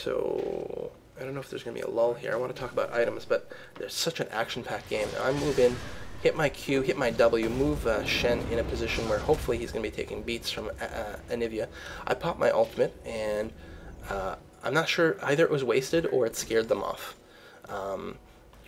So I don't know if there's going to be a lull here. I want to talk about items, but there's such an action-packed game. Now I move in, hit my Q, hit my W, move Shen in a position where hopefully he's going to be taking beats from Anivia. I pop my ultimate, and I'm not sure either it was wasted or it scared them off.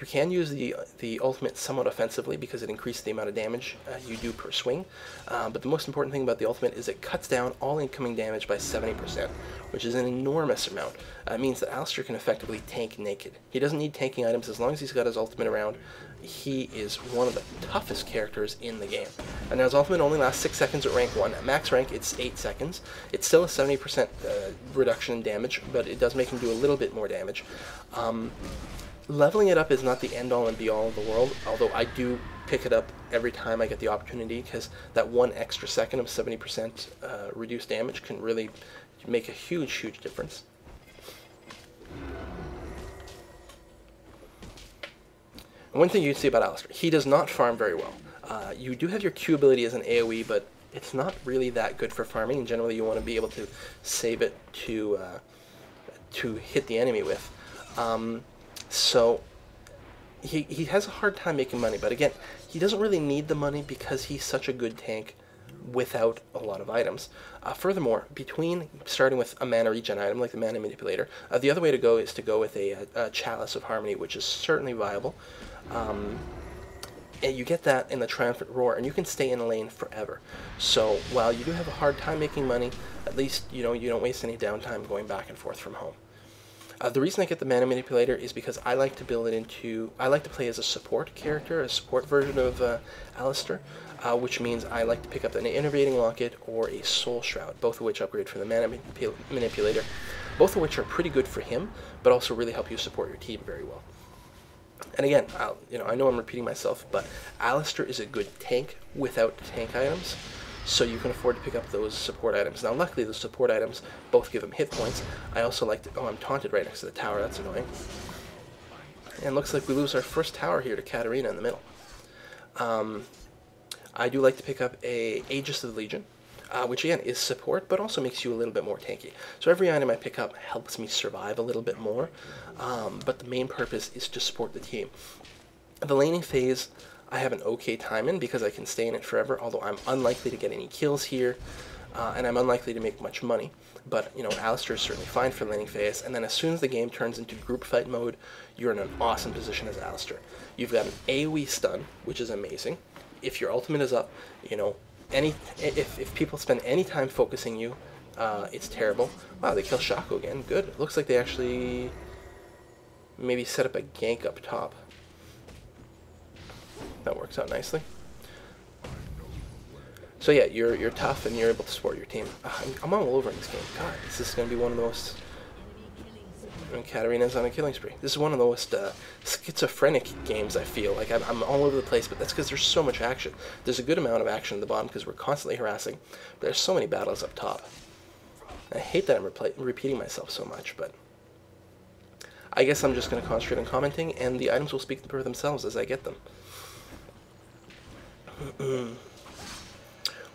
You can use the ultimate somewhat offensively because it increases the amount of damage you do per swing, but the most important thing about the ultimate is it cuts down all incoming damage by 70%, which is an enormous amount. It means that Alistar can effectively tank naked. He doesn't need tanking items as long as he's got his ultimate around. He is one of the toughest characters in the game. And now his ultimate only lasts 6 seconds at rank 1. At max rank, it's 8 seconds. It's still a 70% reduction in damage, but it does make him do a little bit more damage. Leveling it up is not the end-all and be-all of the world, although I do pick it up every time I get the opportunity, because that 1 extra second of 70% reduced damage can really make a huge, huge difference. And one thing you can see about Alistar, he does not farm very well. You do have your Q ability as an AoE, but it's not really that good for farming. Generally, you want to be able to save it to hit the enemy with. So he has a hard time making money, but again, he doesn't really need the money because he's such a good tank without a lot of items. Furthermore, between starting with a mana regen item like the Mana Manipulator, the other way to go is to go with a Chalice of Harmony, which is certainly viable. And you get that in the Triumphant Roar, and you can stay in a lane forever. So while you do have a hard time making money, at least you don't waste any downtime going back and forth from home. The reason I get the Mana Manipulator is because I like to build it into... I like to play as a support character, a support version of Alistar, which means I like to pick up an Innervating Locket or a Soul Shroud, both of which upgrade for the Mana Manipulator, both of which are pretty good for him, but also really help you support your team very well. And again, I know I'm repeating myself, but Alistar is a good tank without tank items, so you can afford to pick up those support items. Now, luckily, the support items both give him hit points. I also like to... Oh, I'm taunted right next to the tower. That's annoying. And looks like we lose our first tower here to Katarina in the middle. I do like to pick up a Aegis of the Legion, which, again, is support, but also makes you a little bit more tanky. So every item I pick up helps me survive a little bit more, but the main purpose is to support the team. The laning phase... I have an okay time in because I can stay in it forever, although I'm unlikely to get any kills here, and I'm unlikely to make much money. But, Alistar is certainly fine for laning phase, and then as soon as the game turns into group fight mode, you're in an awesome position as Alistar. You've got an AoE stun, which is amazing. If your ultimate is up, if people spend any time focusing you, it's terrible. Wow, they kill Shaco again. Good. It looks like they actually maybe set up a gank up top. That works out nicely. So yeah, you're tough and you're able to support your team. I'm all over in this game. God, this is going to be one of the most... Katarina's on a killing spree. This is one of the most schizophrenic games, I feel. Like, I'm all over the place, but that's because there's so much action. There's a good amount of action at the bottom because we're constantly harassing, but there's so many battles up top. I hate that I'm repeating myself so much, but... I guess I'm just going to concentrate on commenting, and the items will speak for themselves as I get them.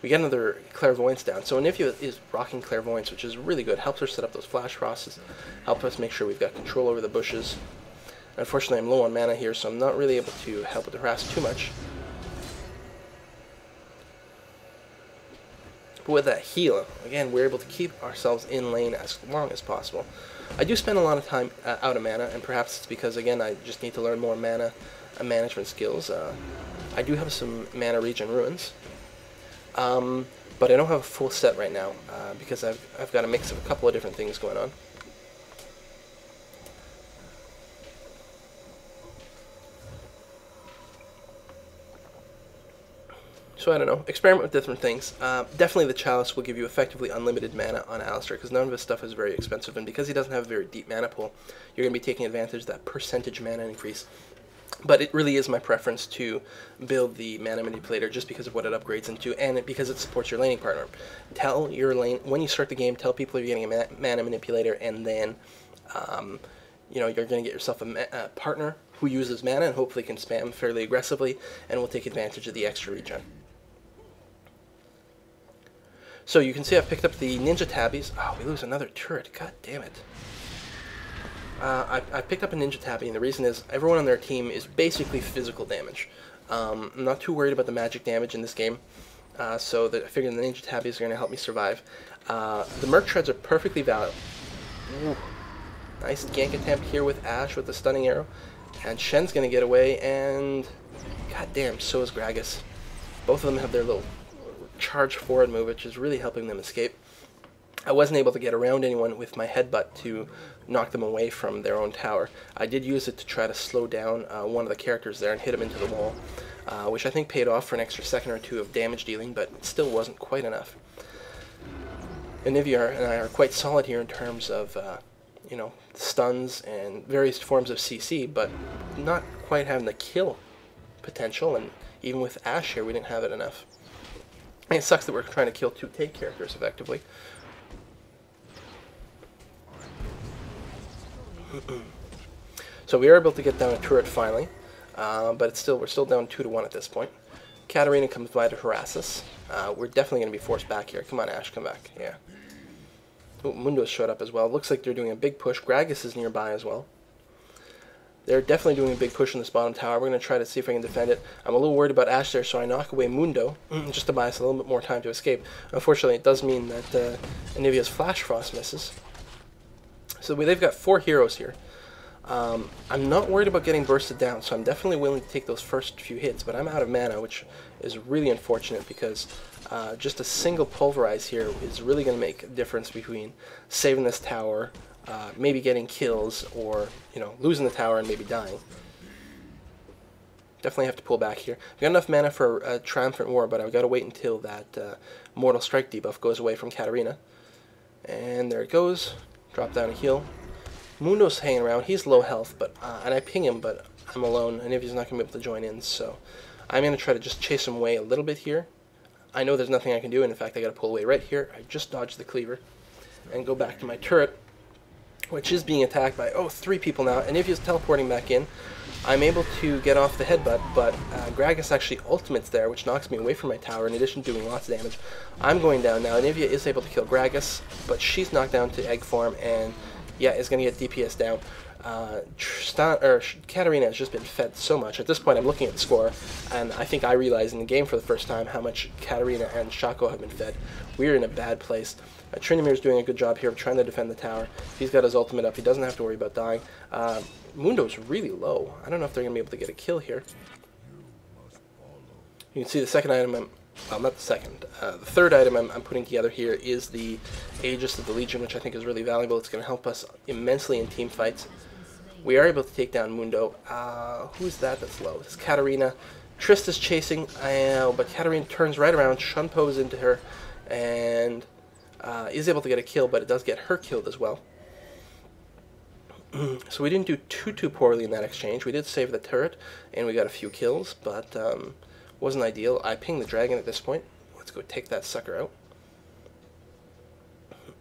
We get another Clairvoyance down. So Anivia is rocking Clairvoyance, which is really good. Helps her set up those flash crosses. Helps us make sure we've got control over the bushes. Unfortunately, I'm low on mana here, so I'm not really able to help with the harass too much. But with that heal, again, we're able to keep ourselves in lane as long as possible. I do spend a lot of time out of mana, and perhaps it's because, again, I just need to learn more mana management skills. I do have some mana regen ruins, but I don't have a full set right now because I've got a mix of a couple of different things going on. So I don't know, experiment with different things. Definitely the Chalice will give you effectively unlimited mana on Alistar because none of his stuff is very expensive, and because he doesn't have a very deep mana pool, you're going to be taking advantage of that percentage mana increase. But it really is my preference to build the Mana Manipulator just because of what it upgrades into, and because it supports your laning partner. Tell your lane, when you start the game, tell people you're getting a Mana Manipulator, and then, you're going to get yourself a partner who uses mana and hopefully can spam fairly aggressively, and will take advantage of the extra regen. So you can see I've picked up the Ninja Tabbies. Oh, we lose another turret. God damn it. I picked up a Ninja Tabi, and the reason is everyone on their team is basically physical damage. I'm not too worried about the magic damage in this game, so I figured the Ninja Tabis are going to help me survive. The Merc Treads are perfectly valid. Ooh. Nice gank attempt here with Ashe with the stunning arrow, and Shen's going to get away, and goddamn, so is Gragas. Both of them have their little charge forward move, which is really helping them escape. I wasn't able to get around anyone with my headbutt to knock them away from their own tower. I did use it to try to slow down one of the characters there and hit him into the wall, which I think paid off for an extra second or two of damage dealing, but it still wasn't quite enough. Anivia and I are quite solid here in terms of, you know, stuns and various forms of CC, but not quite having the kill potential, and even with Ashe here, we didn't have it enough. And it sucks that we're trying to kill two tank characters effectively. So we are able to get down a turret finally, but we're still down 2-1 at this point. Katarina comes by to harass us. We're definitely going to be forced back here. Come on, Ashe, come back. Yeah. Ooh, Mundo's showed up as well. Looks like they're doing a big push. Gragas is nearby as well. They're definitely doing a big push in this bottom tower. We're going to try to see if I can defend it. I'm a little worried about Ashe there, so I knock away Mundo, just to buy us a little bit more time to escape. Unfortunately, it does mean that Anivia's Flash Frost misses. So they've got 4 heroes here. I'm not worried about getting bursted down, so I'm definitely willing to take those first few hits, but I'm out of mana, which is really unfortunate because just a single pulverize here is really going to make a difference between saving this tower, maybe getting kills, or, you know, losing the tower and maybe dying. Definitely have to pull back here. I've got enough mana for a Triumphant War, but I've got to wait until that Mortal Strike debuff goes away from Katarina. And there it goes. Drop down a heal. Mundo's hanging around. He's low health, but and I ping him, but I'm alone, and Anivia's not going to be able to join in, so I'm going to try to just chase him away a little bit here. I know there's nothing I can do, and in fact I got to pull away right here. I just dodged the cleaver and go back to my turret, which is being attacked by, 3 people now. Anivia's teleporting back in. I'm able to get off the headbutt, but Gragas actually ultimates there, which knocks me away from my tower, in addition to doing lots of damage. I'm going down now. Anivia is able to kill Gragas, but she's knocked down to egg form, and yeah, is going to get DPS down. Katarina has just been fed so much. At this point, I'm looking at the score, and I think I realize in the game for the first time how much Katarina and Shaco have been fed. We're in a bad place. Tryndamere is doing a good job here of trying to defend the tower. He's got his ultimate up. He doesn't have to worry about dying. Mundo's really low. I don't know if they're going to be able to get a kill here. You can see the second item, well, not the second. The third item I'm putting together here is the Aegis of the Legion, which I think is really valuable. It's going to help us immensely in team fights. We are able to take down Mundo. Who's that's low? It's Katarina. Trista's chasing, but Katarina turns right around, Shunpo's into her, and is able to get a kill, but it does get her killed as well. So we didn't do too poorly in that exchange. We did save the turret, and we got a few kills, but wasn't ideal. I pinged the dragon at this point. Let's go take that sucker out.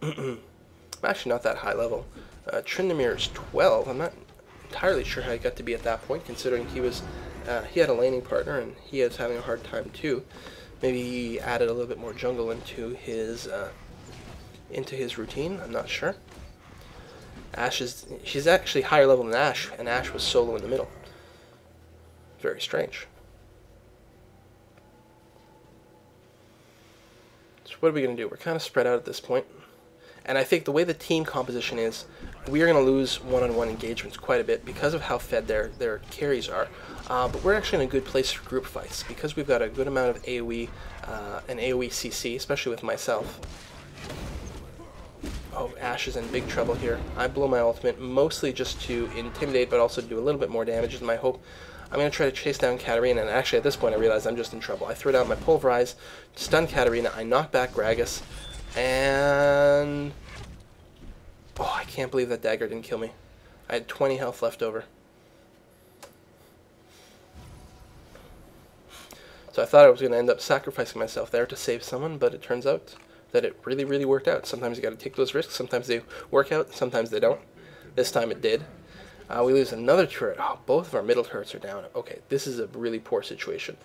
I'm actually not that high level. Tryndamere's 12. I'm not entirely sure how he got to be at that point, considering he had a laning partner, and he is having a hard time too. Maybe he added a little bit more jungle into his routine. I'm not sure. She's actually higher level than Ashe, and Ashe was solo in the middle. Very strange. So what are we going to do? We're kind of spread out at this point. And I think the way the team composition is, we are going to lose one-on-one engagements quite a bit because of how fed their carries are. But we're actually in a good place for group fights because we've got a good amount of AoE and AoE CC, especially with myself. Oh, Ashe is in big trouble here. I blow my ultimate, mostly just to intimidate, but also to do a little bit more damage is my hope. I'm going to try to chase down Katarina, and actually at this point I realize I'm just in trouble. I throw down my Pulverize, stun Katarina, I knock back Gragas, and... oh, I can't believe that dagger didn't kill me. I had 20 health left over. So I thought I was going to end up sacrificing myself there to save someone, but it turns out that it really, really worked out. Sometimes you got to take those risks. Sometimes they work out. Sometimes they don't. This time it did. We lose another turret. Oh, both of our middle turrets are down. Okay, this is a really poor situation.